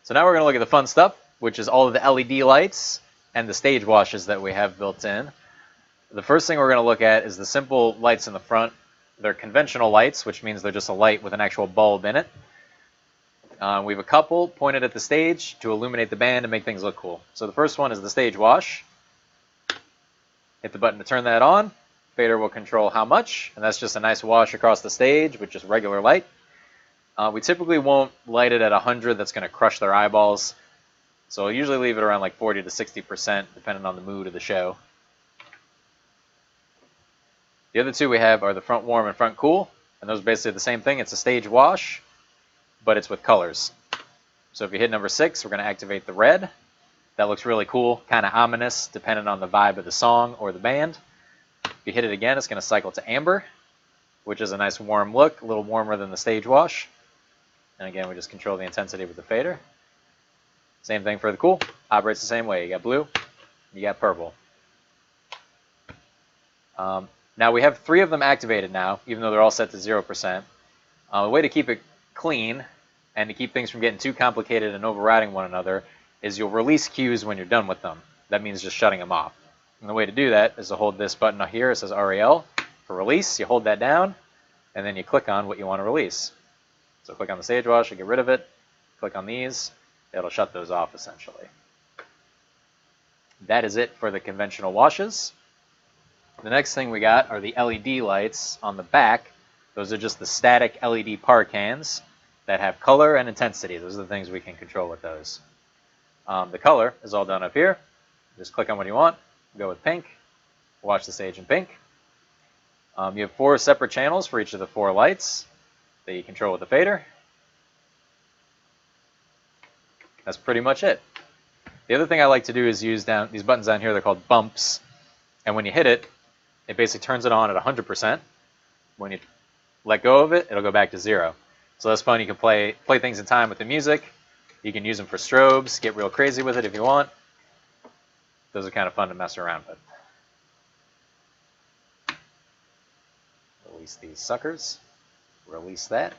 So now we're going to look at the fun stuff, which is all of the LED lights and the stage washes that we have built in. The first thing we're going to look at is the simple lights in the front. They're conventional lights, which means they're just a light with an actual bulb in it. We have a couple pointed at the stage to illuminate the band and make things look cool. So the first one is the stage wash. Hit the button to turn that on. Fader will control how much, and that's just a nice wash across the stage with just regular light. We typically won't light it at 100, that's going to crush their eyeballs. So I'll usually leave it around like 40 to 60%, depending on the mood of the show. The other two we have are the front warm and front cool, and those are basically the same thing. It's a stage wash, but it's with colors. So if you hit number 6, we're going to activate the red. That looks really cool, kind of ominous, depending on the vibe of the song or the band. If you hit it again, it's going to cycle to amber, which is a nice warm look, a little warmer than the stage wash. And again, we just control the intensity with the fader. Same thing for the cool. Operates the same way. You got blue, you got purple. Now we have 3 of them activated now, even though they're all set to 0%. The way to keep it clean and to keep things from getting too complicated and overriding one another is you'll release cues when you're done with them. That means just shutting them off. And the way to do that is to hold this button here. It says REL for release. You hold that down, and then you click on what you want to release. So click on the stage wash to get rid of it. Click on these. It'll shut those off, essentially. That is it for the conventional washes. The next thing we got are the LED lights on the back. Those are just the static LED par cans that have color and intensity. Those are the things we can control with those. The color is all done up here. Just click on what you want. Go with pink. Watch the stage in pink. You have 4 separate channels for each of the 4 lights that you control with the fader. That's pretty much it. The other thing I like to do is use these buttons down here. They're called bumps. And when you hit it, it basically turns it on at 100%. When you let go of it, it'll go back to 0. So that's fun. You can play things in time with the music. You can use them for strobes, get real crazy with it if you want. Those are kind of fun to mess around with. Release these suckers. Release that.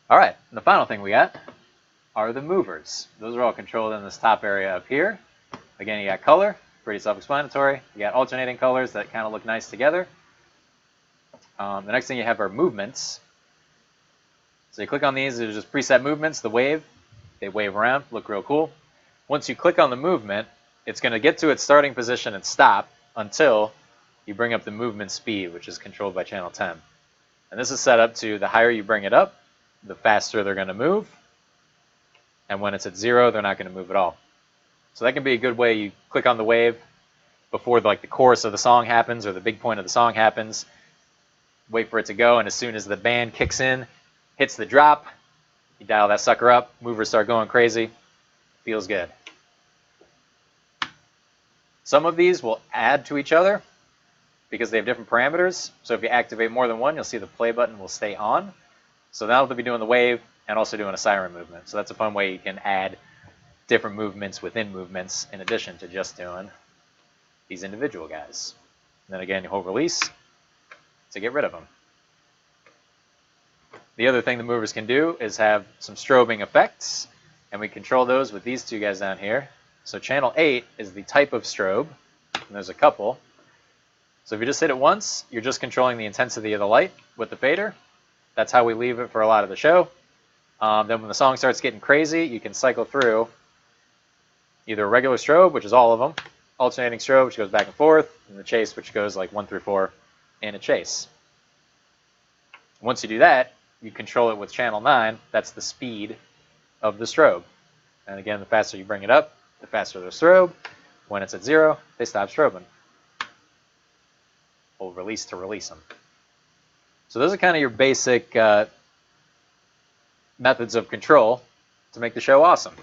All right, and the final thing we got are the movers. Those are all controlled in this top area up here. Again, you got color, pretty self-explanatory. You got alternating colors that kind of look nice together. The next thing you have are movements. So you click on these, they're just preset movements, the wave. They wave around, look real cool. Once you click on the movement, it's going to get to its starting position and stop until you bring up the movement speed, which is controlled by channel 10. And this is set up to the higher you bring it up, the faster they're going to move. And when it's at 0, they're not going to move at all. So that can be a good way. You click on the wave before the chorus of the song happens or the big point of the song happens. Wait for it to go, and as soon as the band kicks in, hits the drop, you dial that sucker up, movers start going crazy. Feels good. Some of these will add to each other because they have different parameters. So if you activate more than one, you'll see the play button will stay on. So now they'll be doing the wave and also doing a siren movement. So that's a fun way you can add different movements within movements in addition to just doing these individual guys. And then again, you hold release to get rid of them. The other thing the movers can do is have some strobing effects, and we control those with these 2 guys down here. So channel 8 is the type of strobe, and there's a couple. So if you just hit it once, you're just controlling the intensity of the light with the fader. That's how we leave it for a lot of the show. Then when the song starts getting crazy, you can cycle through either a regular strobe, which is all of them, alternating strobe, which goes back and forth, and the chase, which goes like 1 through 4 in a chase. Once you do that, you control it with channel 9. That's the speed of the strobe. And again, the faster you bring it up, the faster the strobe. When it's at 0, they stop strobing. Hold release to release them. So those are kind of your basic methods of control to make the show awesome.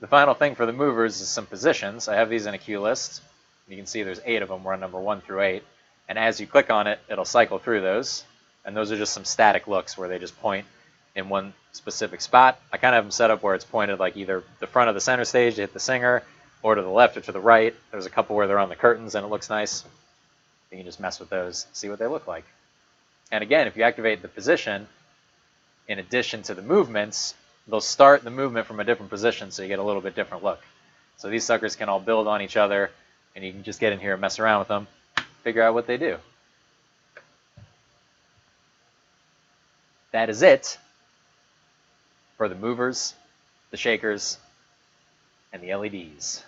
The final thing for the movers is some positions. I have these in a cue list. You can see there's 8 of them. We're on number 1 through 8. And as you click on it, it'll cycle through those. And those are just some static looks where they just point in one specific spot. I kind of have them set up where it's pointed like either the front of the center stage to hit the singer, or to the left or to the right. There's a couple where they're on the curtains and it looks nice. You can just mess with those, see what they look like. And again, if you activate the position, in addition to the movements, they'll start the movement from a different position, so you get a little bit different look. So these suckers can all build on each other, and you can just get in here and mess around with them, figure out what they do. That is it for the movers, the shakers, and the LEDs.